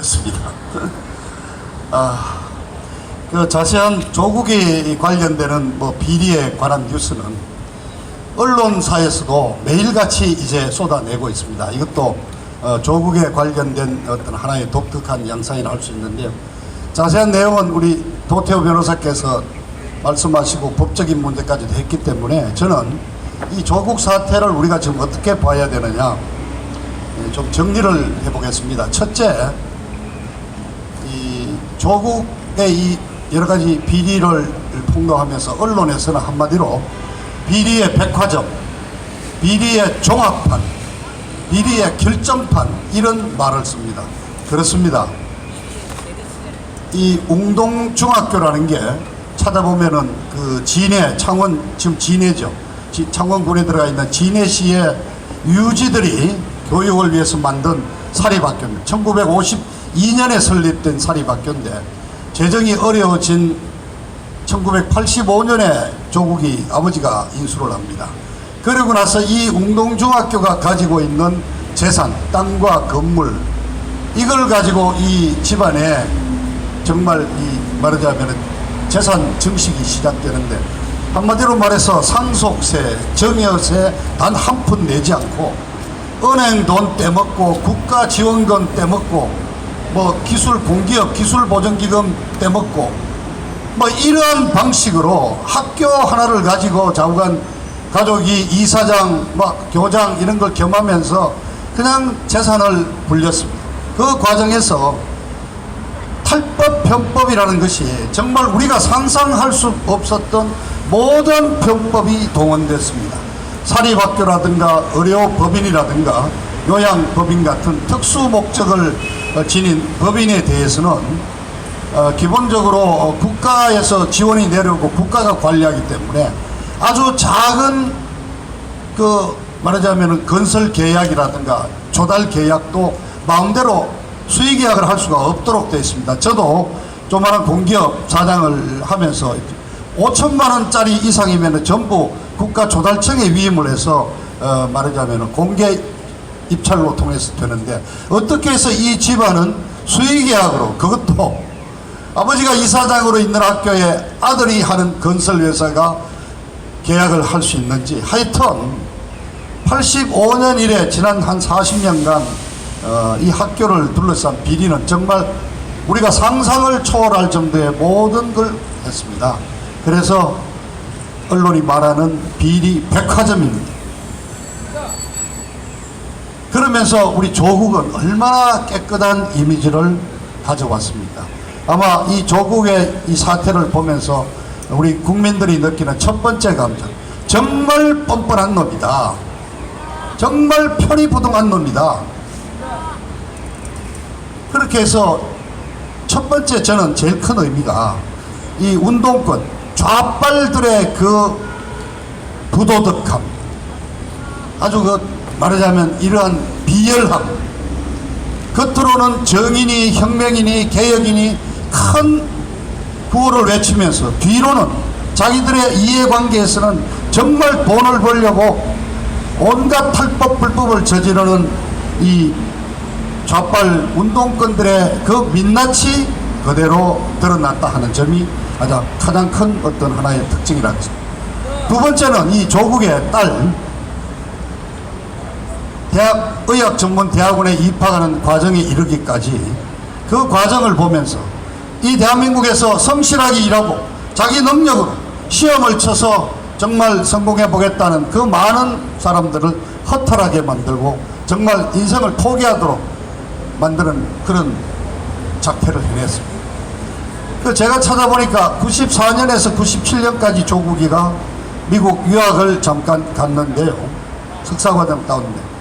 습니다. 그 자세한 조국에 관련되는 비리에 관한 뉴스는 언론사에서도 매일같이 이제 쏟아내고 있습니다. 이것도 조국에 관련된 어떤 하나의 독특한 양상이라 할 수 있는데요. 자세한 내용은 우리 도태우 변호사께서 말씀하시고 법적인 문제까지도 했기 때문에 저는 이 조국 사태를 우리가 지금 어떻게 봐야 되느냐 좀 정리를 해보겠습니다. 첫째, 조국의 이 여러 가지 비리를 폭로하면서 언론에서는 한마디로 비리의 백화점, 비리의 종합판, 비리의 결정판 이런 말을 씁니다. 그렇습니다. 이 웅동중학교라는 게 찾아보면은 그 진해, 창원, 지금 진해죠. 창원군에 들어가 있는 진해시의 유지들이 교육을 위해서 만든 사립학교입니다. 1952년에 설립된 사립학교인데 재정이 어려워진 1985년에 조국이 아버지가 인수를 합니다. 그러고 나서 이 웅동중학교가 가지고 있는 재산, 땅과 건물 이걸 가지고 이 집안에 정말 이 말하자면 재산 증식이 시작되는데 한마디로 말해서 상속세, 증여세 단 한 푼 내지 않고 은행 돈 떼먹고 국가 지원금 떼먹고 기술 공기업 기술보전기금 떼먹고 이런 방식으로 학교 하나를 가지고 좌우간 가족이 이사장 교장 이런 걸 겸하면서 그냥 재산을 불렸습니다. 그 과정에서 탈법 편법이라는 것이 정말 우리가 상상할 수 없었던 모든 편법이 동원됐습니다. 사립학교라든가 의료법인이라든가 요양법인 같은 특수 목적을 지닌 법인에 대해서는 기본적으로 국가에서 지원이 내려오고 국가가 관리하기 때문에 아주 작은 말하자면 건설 계약이라든가 조달 계약도 마음대로 수의 계약을 할 수가 없도록 되어 있습니다. 저도 조그마한 공기업 사장을 하면서 5천만 원짜리 이상이면 전부 국가 조달청에 위임을 해서 말하자면 공개 입찰로 통해서 되는데 어떻게 해서 이 집안은 수의계약으로 그것도 아버지가 이사장으로 있는 학교에 아들이 하는 건설회사가 계약을 할 수 있는지 하여튼 85년 이래 지난 한 40년간 이 학교를 둘러싼 비리는 정말 우리가 상상을 초월할 정도의 모든 걸 했습니다. 그래서 언론이 말하는 비리 백화점입니다. 그러면서 우리 조국은 얼마나 깨끗한 이미지를 가져왔습니까? 아마 이 조국의 이 사태를 보면서 우리 국민들이 느끼는 첫 번째 감정, 정말 뻔뻔한 놈이다. 정말 편의부동한 놈이다. 그렇게 해서 첫 번째 저는 제일 큰 의미가 이 운동권, 좌빨들의 그 부도덕함, 아주 말하자면 이러한 비열함, 겉으로는 정인이 혁명이니 개혁이니 큰 구호를 외치면서 뒤로는 자기들의 이해관계에서는 정말 돈을 벌려고 온갖 탈법 불법을 저지르는 이 좌빨 운동권들의 그 민낯이 그대로 드러났다 하는 점이 가장 큰 어떤 하나의 특징이라고 했습니다. 두 번째는 이 조국의 딸 의학전문대학원에 입학하는 과정에 이르기까지 그 과정을 보면서 이 대한민국에서 성실하게 일하고 자기 능력으로 시험을 쳐서 정말 성공해 보겠다는 그 많은 사람들을 허탈하게 만들고 정말 인생을 포기하도록 만드는 그런 작태를 해냈습니다. 제가 찾아보니까 94년에서 97년까지 조국이가 미국 유학을 잠깐 갔는데요. 석사과정 따왔는데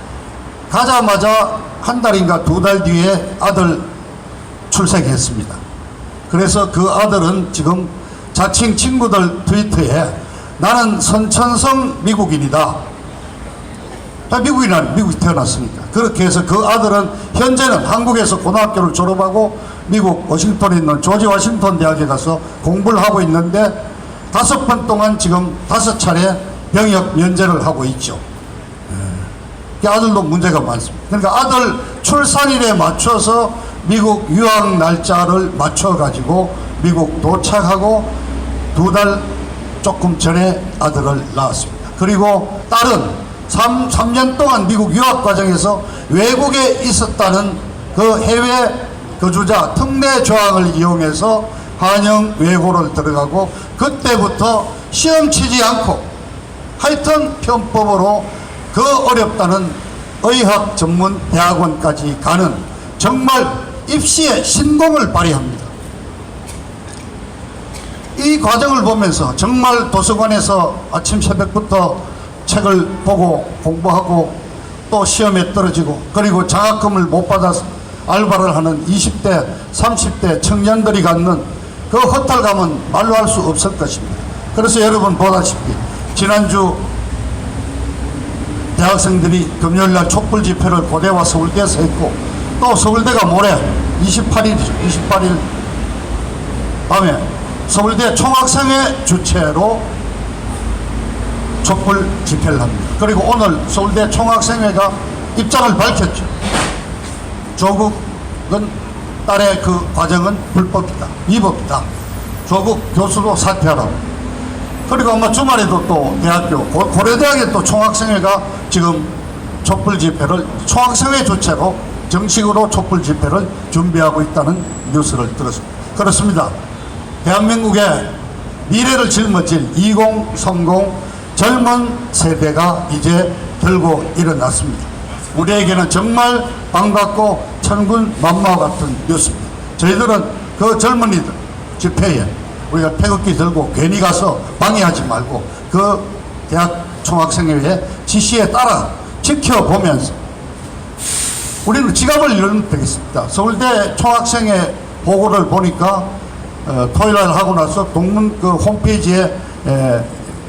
가자마자 한 달인가 두 달 뒤에 아들 출생했습니다. 그래서 그 아들은 지금 자칭 친구들 트위터에 나는 선천성 미국인이다. 미국에 태어났으니까. 그렇게 해서 그 아들은 현재는 한국에서 고등학교를 졸업하고 미국 워싱턴에 있는 조지 워싱턴 대학에 가서 공부를 하고 있는데 5번 동안 지금 5차례 병역 면제를 하고 있죠. 아들도 문제가 많습니다. 그러니까 아들 출산일에 맞춰서 미국 유학 날짜를 맞춰가지고 미국 도착하고 2달 조금 전에 아들을 낳았습니다. 그리고 딸은 3년 동안 미국 유학 과정에서 외국에 있었다는 그 해외 거주자 특례 조항을 이용해서 한영 외고를 들어가고 그때부터 시험 치지 않고 하여튼 편법으로 그 어렵다는 의학 전문 대학원까지 가는 정말 입시의 신공을 발휘합니다. 이 과정을 보면서 정말 도서관에서 아침 새벽부터 책을 보고 공부하고 또 시험에 떨어지고 그리고 장학금을 못 받아서 알바를 하는 20대 30대 청년들이 갖는 그 허탈감은 말로 할 수 없을 것입니다. 그래서 여러분 보다시피 지난주 대학생들이 금요일날 촛불 집회를 고대와 서울대에서 했고 또 서울대가 모레 28일 밤에 서울대 총학생회 주최로 촛불 집회를 합니다. 그리고 오늘 서울대 총학생회가 입장을 밝혔죠. 조국은 딸의 그 과정은 불법이다, 위법이다. 조국 교수도 사퇴하라고. 그리고 아마 주말에도 또 대학교 고려대학의 또 총학생회가 지금 촛불 집회를 총학생회 주최로 정식으로 촛불 집회를 준비하고 있다는 뉴스를 들었습니다. 그렇습니다. 대한민국의 미래를 짊어질 2030 젊은 세대가 이제 들고 일어났습니다. 우리에게는 정말 반갑고 천군만마 같은 뉴스입니다. 저희들은 그 젊은이들 집회에 우리가 태극기 들고 괜히 가서 방해하지 말고 그 대학 총학생회의 지시에 따라 지켜보면서 우리는 지갑을 열면 되겠습니다. 서울대 총학생회 보고를 보니까 토요일날 하고 나서 동문 그 홈페이지에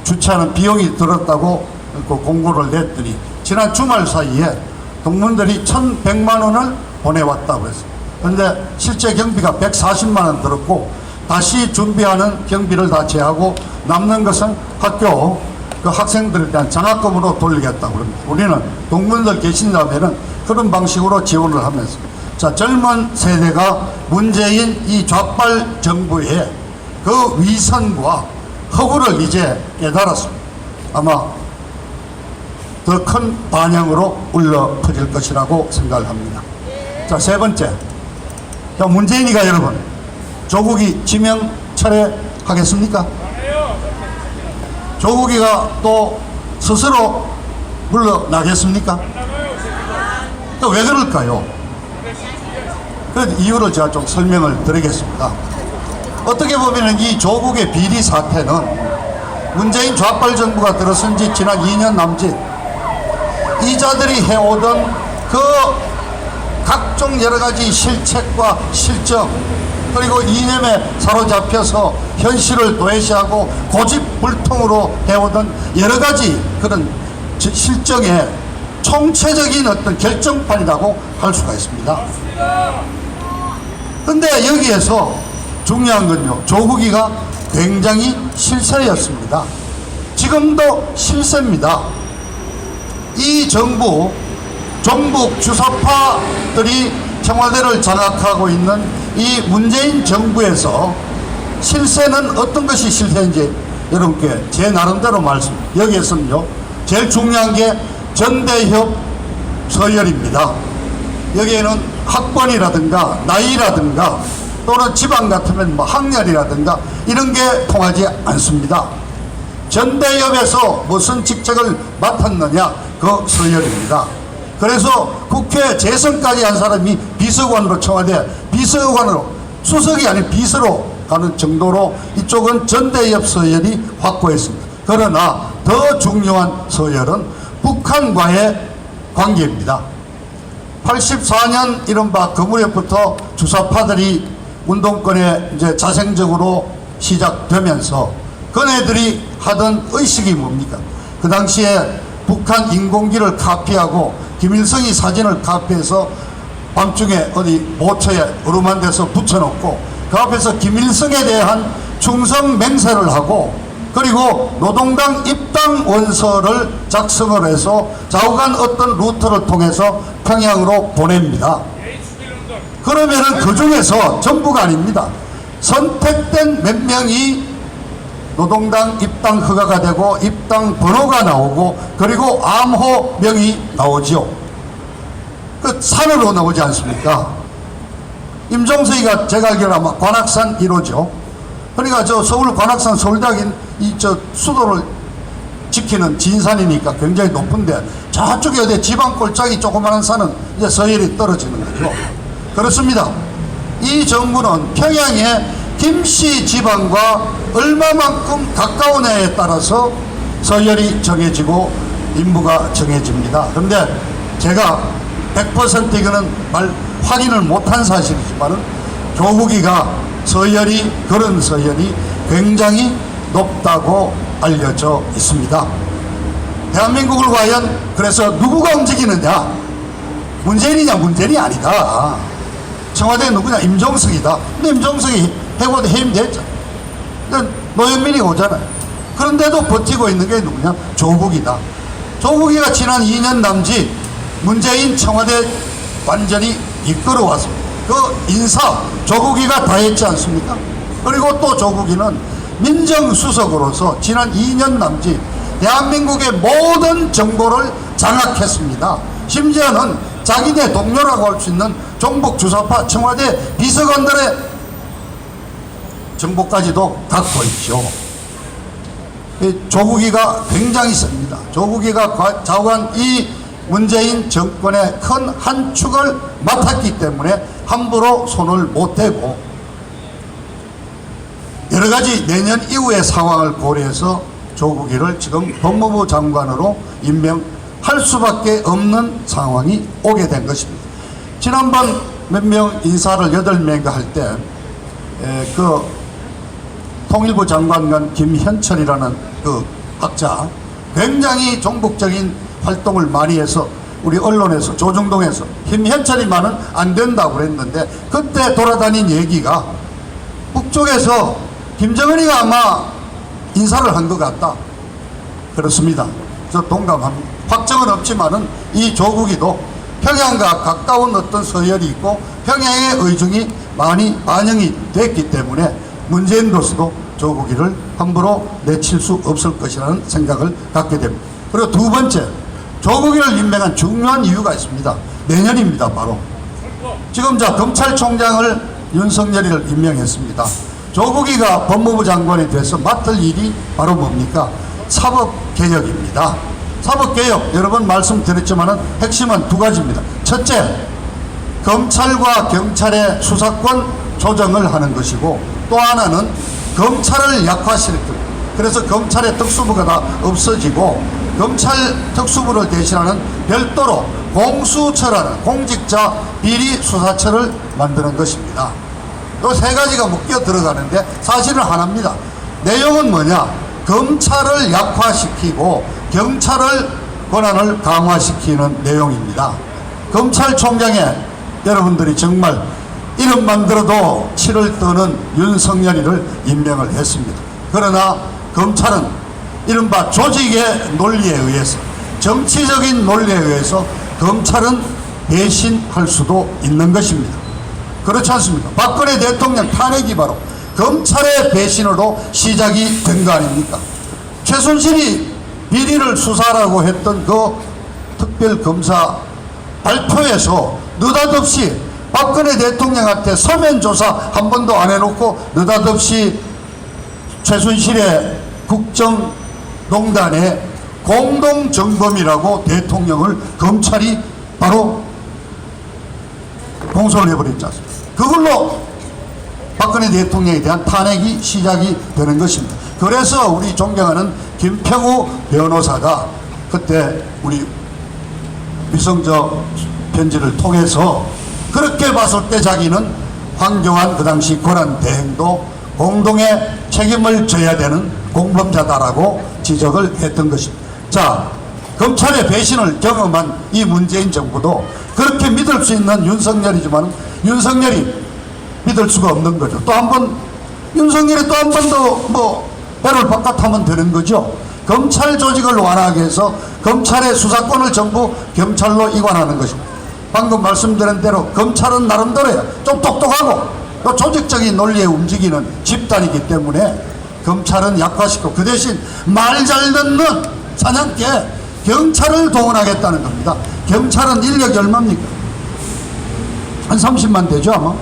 주최하는 비용이 들었다고 그 공고를 냈더니 지난 주말 사이에 동문들이 1,100만 원을 보내왔다고 했어요. 그런데 실제 경비가 140만 원 들었고 다시 준비하는 경비를 다 제하고 남는 것은 학교 그 학생들에 대한 장학금으로 돌리겠다고 합니다. 우리는 동문들 계신다면은 그런 방식으로 지원을 하면서 자, 젊은 세대가 문재인 이 좌빨 정부의 그 위선과 허구를 이제 깨달았습니다. 아마 더 큰 반향으로 울려 퍼질 것이라고 생각을 합니다. 자, 세 번째. 자, 문재인이가 여러분, 조국이 지명 철회하겠습니까? 조국이가 또 스스로 물러나겠습니까? 또 왜 그럴까요? 그 이유를 제가 좀 설명을 드리겠습니다. 어떻게 보면 이 조국의 비리 사태는 문재인 좌빨 정부가 들어선 지 지난 2년 남짓 이자들이 해오던 그 각종 여러 가지 실책과 실정 그리고 이념에 사로잡혀서 현실을 도외시하고 고집불통으로 해오던 여러 가지 그런 실정의 총체적인 어떤 결정판이라고 할 수가 있습니다. 그런데 여기에서 중요한 건요, 조국이가 굉장히 실세였습니다. 지금도 실세입니다. 이 정부 종북 주사파들이 청와대를 장악하고 있는 이 문재인 정부에서 실세는 어떤 것이 실세인지 여러분께 제 나름대로 말씀. 여기에서는요 제일 중요한 게 전대협 서열입니다. 여기에는 학번이라든가 나이라든가 또는 지방 같으면 뭐 학렬이라든가 이런 게 통하지 않습니다. 전대협에서 무슨 직책을 맡았느냐 그 서열입니다. 그래서 국회 재선까지 한 사람이 비서관으로 청와대 비서관으로 수석이 아닌 비서로 가는 정도로 이쪽은 전대협 서열이 확고했습니다. 그러나 더 중요한 서열은 북한과의 관계입니다. 84년 이른바 그 무렵부터 주사파들이 운동권에 이제 자생적으로 시작되면서 그네들이 하던 의식이 뭡니까? 그 당시에 북한 인공기를 카피하고 김일성이 사진을 카피해서 밤중에 어디 모처에 어루만 데서 붙여놓고 그 앞에서 김일성에 대한 충성 맹세를 하고 그리고 노동당 입당 원서를 작성을 해서 좌우간 어떤 루트를 통해서 평양으로 보냅니다. 그러면은 그 중에서 전부가 아닙니다. 선택된 몇 명이 노동당 입당 허가가 되고 입당 번호가 나오고 그리고 암호명이 나오지요. 그 산으로 나오지 않습니까? 임종석이가 제가 알기로 아마 관악산 1호죠. 그러니까 저 서울 관악산 서울대학인 이 저 수도를 지키는 진산이니까 굉장히 높은데 저쪽에 어디 지방 꼴짝이 조그마한 산은 이제 서열이 떨어지는 거죠. 그렇습니다. 이 정부는 평양의 김씨 지방과 얼마만큼 가까우냐에 따라서 서열이 정해지고 임무가 정해집니다. 그런데 제가 100% 이거는 확인을 못한 사실이지만은 조국이가 그런 서열이 굉장히 높다고 알려져 있습니다. 대한민국을 과연 그래서 누구가 움직이느냐? 문재인이냐? 문재인이 아니다. 청와대 누구냐? 임종석이다. 근데 임종석이 해고도 해임됐잖아. 노영민이 오잖아요. 그런데도 버티고 있는 게 누구냐? 조국이다. 조국이가 지난 2년 남짓 문재인 청와대 완전히 이끌어왔습니다. 그 인사 조국이가 다 했지 않습니까? 그리고 또 조국이는 민정수석으로서 지난 2년 남짓 대한민국의 모든 정보를 장악했습니다. 심지어는 자기네 동료라고 할 수 있는 종북 주사파 청와대 비서관들의 정보까지도 갖고 있죠. 조국이가 굉장히 셉니다. 조국이가 좌우한 이 문재인 정권의 큰 한 축을 맡았기 때문에 함부로 손을 못 대고 여러 가지 내년 이후의 상황을 고려해서 조국이를 지금 법무부 장관으로 임명할 수밖에 없는 상황이 오게 된 것입니다. 지난번 몇 명 인사를 8명인가 할 때 그 통일부 장관관 김현철이라는 그 학자 굉장히 종북적인 활동을 많이 해서 우리 언론에서 조중동에서 김현철이만은 안 된다고 그랬는데 그때 돌아다닌 얘기가 북쪽에서 김정은이가 아마 인사를 한 것 같다. 그렇습니다. 저 동감합니다. 확정은 없지만은 이 조국이도 평양과 가까운 어떤 서열이 있고 평양의 의중이 많이 반영이 됐기 때문에 문재인으로서도 조국이를 함부로 내칠 수 없을 것이라는 생각을 갖게 됩니다. 그리고 두 번째, 조국이를 임명한 중요한 이유가 있습니다. 내년입니다. 바로 지금 검찰총장을 윤석열이를 임명했습니다. 조국이가 법무부 장관이 돼서 맡을 일이 바로 뭡니까? 사법개혁입니다. 사법개혁 여러 번 말씀드렸지만 핵심은 두 가지입니다. 첫째, 검찰과 경찰의 수사권 조정을 하는 것이고 또 하나는 검찰을 약화시키는, 그래서 검찰의 특수부가 다 없어지고 검찰 특수부를 대신하는 별도로 공수처라는 공직자 비리수사처를 만드는 것입니다. 이 세 가지가 묶여 들어가는데 사실은 하나입니다. 내용은 뭐냐? 검찰을 약화시키고 경찰을 권한을 강화시키는 내용입니다. 검찰총장에 여러분들이 정말 이름만 들어도 치를 떠는 윤석열이를 임명을 했습니다. 그러나 검찰은 이른바 조직의 논리에 의해서, 정치적인 논리에 의해서 검찰은 배신할 수도 있는 것입니다. 그렇지 않습니까? 박근혜 대통령 탄핵이 바로 검찰의 배신으로 시작이 된 거 아닙니까? 최순실이 비리를 수사라고 했던 그 특별검사 발표에서 느닷없이 박근혜 대통령한테 서면 조사 한 번도 안 해놓고 느닷없이 최순실의 국정농단의 공동정범이라고 대통령을 검찰이 바로 공소를 해버렸지 않습니까? 그걸로 박근혜 대통령에 대한 탄핵이 시작이 되는 것입니다. 그래서 우리 존경하는 김평우 변호사가 그때 우리 위성적 편지를 통해서 그렇게 봤을 때 자기는 황교안 그 당시 권한대행도 공동의 책임을 져야 되는 공범자다라고 지적을 했던 것입니다. 자, 검찰의 배신을 경험한 이 문재인 정부도 그렇게 믿을 수 있는 윤석열이지만 윤석열이 믿을 수가 없는 거죠. 또 한 번 윤석열이 또 한 번 더 배를 바깥하면 되는 거죠. 검찰 조직을 완화하게 해서 검찰의 수사권을 전부 경찰로 이관하는 것입니다. 방금 말씀드린 대로 검찰은 나름대로야 좀 똑똑하고 또 조직적인 논리에 움직이는 집단이기 때문에 검찰은 약화시키고 그 대신 말 잘 듣는 사냥개 경찰을 동원하겠다는 겁니다. 경찰은 인력이 얼마입니까? 한 30만 되죠 아마.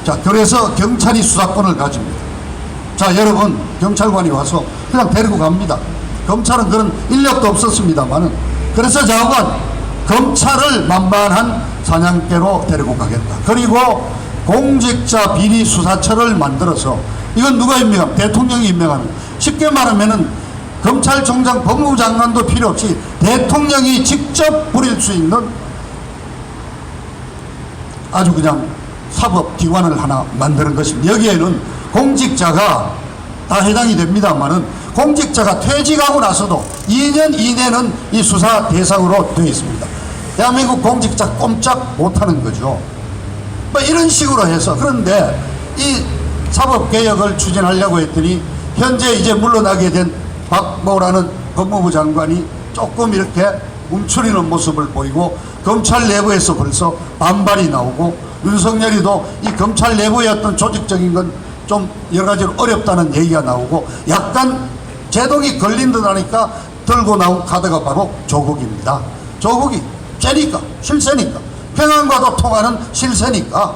자, 그래서 경찰이 수사권을 가집니다. 자, 여러분 경찰관이 와서 그냥 데리고 갑니다. 검찰은 그런 인력도 없었습니다만은. 그래서 장관 검찰을 만만한 사냥개로 데리고 가겠다. 그리고 공직자 비리 수사처를 만들어서, 이건 누가 임명합니까? 대통령이 임명하는. 쉽게 말하면은 검찰총장 법무부 장관도 필요 없이 대통령이 직접 부릴 수 있는 아주 그냥 사법기관을 하나 만드는 것입니다. 여기에는 공직자가 다 해당이 됩니다만은 공직자가 퇴직하고 나서도 2년 이내는 이 수사 대상으로 되어 있습니다. 대한민국 공직자 꼼짝 못하는 거죠. 뭐 이런 식으로 해서. 그런데 이 사법개혁을 추진하려고 했더니 현재 이제 물러나게 된 박모라는 법무부 장관이 조금 이렇게 움츠리는 모습을 보이고, 검찰 내부에서 벌써 반발이 나오고, 윤석열이도 이 검찰 내부의 어떤 조직적인 건 좀 여러 가지로 어렵다는 얘기가 나오고, 약간 제동이 걸린 듯 하니까 들고 나온 카드가 바로 조국입니다. 조국이 째니까, 실세니까, 평안과도 통하는 실세니까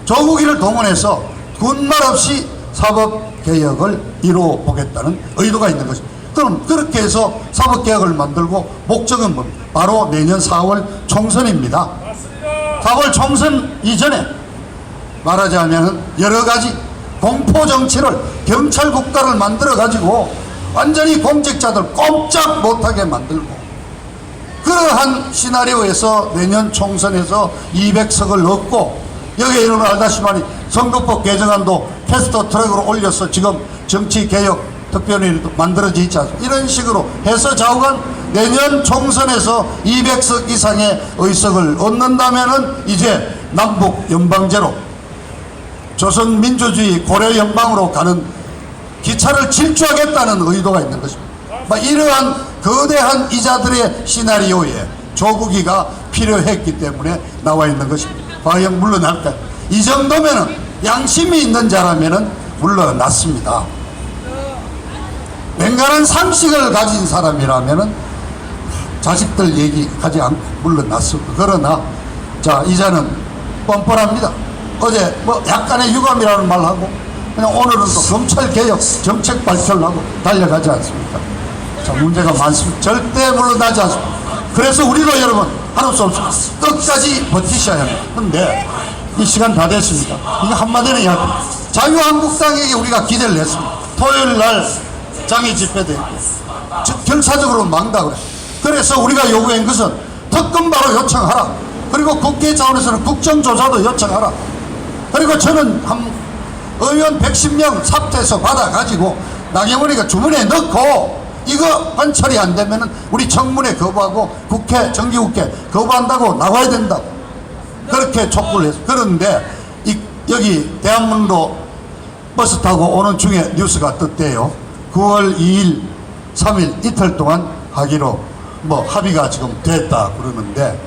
조국이를 동원해서 군말 없이 사법개혁을 이루어 보겠다는 의도가 있는 것입니다. 그럼 그렇게 해서 사법개혁을 만들고, 목적은 뭡니까? 바로 내년 4월 총선입니다. 4월 총선 이전에 말하자면 여러 가지 공포정치를, 경찰 국가를 만들어 가지고 완전히 공직자들 꼼짝 못하게 만들고, 그러한 시나리오에서 내년 총선에서 200석을 얻고, 여기에 여러분 알다시피 선거법 개정안도 패스트 트랙으로 올려서 지금 정치개혁 특별위도 만들어져 있지 않습니까? 이런 식으로 해서 좌우간 내년 총선에서 200석 이상의 의석을 얻는다면은 이제 남북 연방제로 조선민주주의 고려연방으로 가는 기차를 질주하겠다는 의도가 있는 것입니다. 이러한 거대한 이자들의 시나리오에 조국이가 필요했기 때문에 나와 있는 것입니다. 과연 물러날까요? 이 정도면은 양심이 있는 자라면은 물러났습니다. 맹간한 상식을 가진 사람이라면은 자식들 얘기하지 않고 물러났습니다. 그러나 자, 이자는 뻔뻔합니다. 어제 뭐 약간의 유감이라는 말 하고, 그냥 오늘은 또 검찰개혁 정책 발표를 하고 달려가지 않습니까? 자, 문제가 많습니다. 절대 물러나지 않습니다. 그래서 우리도 여러분 하는 수 없습니다. 끝까지 버티셔야 합니다. 그런데 이 시간 다 됐습니다. 이거 한마디는 해야 됩니다. 자유한국당에게 우리가 기대를 했습니다. 토요일 날 장애 집회도 있고 결사적으로 막다 그래. 그래서 우리가 요구한 것은 특검 바로 요청하라. 그리고 국회 차원에서는 국정조사도 요청하라. 그리고 저는 한 의원 110명 사퇴해서 받아가지고 나경원이가 주문에 넣고, 이거 관철이 안 되면은 우리 청문회 거부하고 국회, 정기국회 거부한다고 나와야 된다고 그렇게 촉구를 했어요. 그런데 여기 대한문로 버스 타고 오는 중에 뉴스가 떴대요. 9월 2일, 3일 이틀 동안 하기로 뭐 합의가 지금 됐다 그러는데,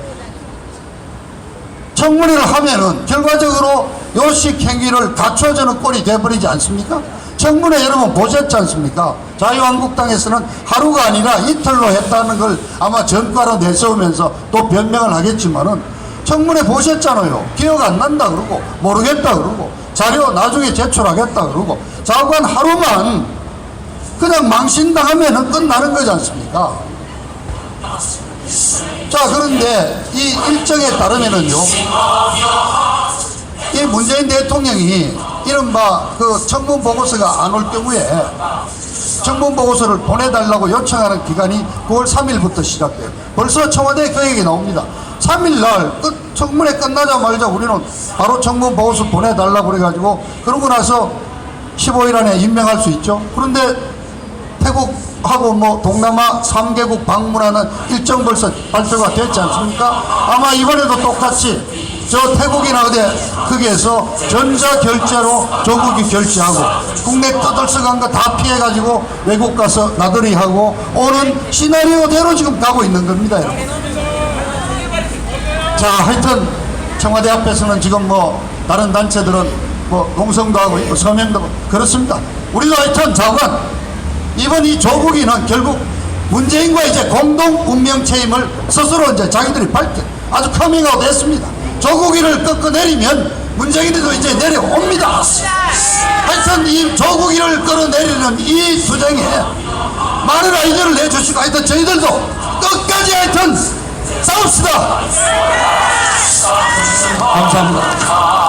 청문회를 하면은 결과적으로 요식 행위를 갖춰주는 꼴이 돼버리지 않습니까? 청문회 여러분 보셨지 않습니까? 자유한국당에서는 하루가 아니라 이틀로 했다는 걸 아마 전과로 내세우면서 또 변명을 하겠지만은, 청문회 보셨잖아요. 기억 안 난다 그러고 모르겠다 그러고 자료 나중에 제출하겠다 그러고, 장관 하루만 그냥 망신당하면은 끝나는 거지 않습니까? 자, 그런데 이 일정에 따르면은요, 이 문재인 대통령이 이른바 그 청문 보고서가 안 올 경우에 청문 보고서를 보내달라고 요청하는 기간이 9월 3일부터 시작돼요. 벌써 청와대 그 얘기 나옵니다. 3일날 청문회 끝나자마자 우리는 바로 청문 보고서 보내달라고 그래가지고, 그러고 나서 15일 안에 임명할 수 있죠. 그런데 태국하고 뭐 동남아 3개국 방문하는 일정 벌써 발표가 됐지 않습니까? 아마 이번에도 똑같이 저 태국이나 어디 거기에서 전자결제로 조국이 결제하고, 국내 떠들썩한 거 다 피해가지고 외국 가서 나들이 하고 오는 시나리오대로 지금 가고 있는 겁니다, 여러분. 자, 하여튼 청와대 앞에서는 지금 뭐 다른 단체들은 뭐 농성도 하고 있고 서명도 하고 그렇습니다. 우리도 하여튼 장관 이번 이 조국이는 결국 문재인과 이제 공동 운명 체임을 스스로 이제 자기들이 아주 커밍아웃 했습니다. 조국이를 꺾어내리면 문재인도 이제 내려옵니다. 하여튼 이 조국이를 끌어내리는 이 투쟁에 많은 아이디어를 내주시고 하여튼 저희들도 끝까지 하여튼 싸웁시다. 감사합니다.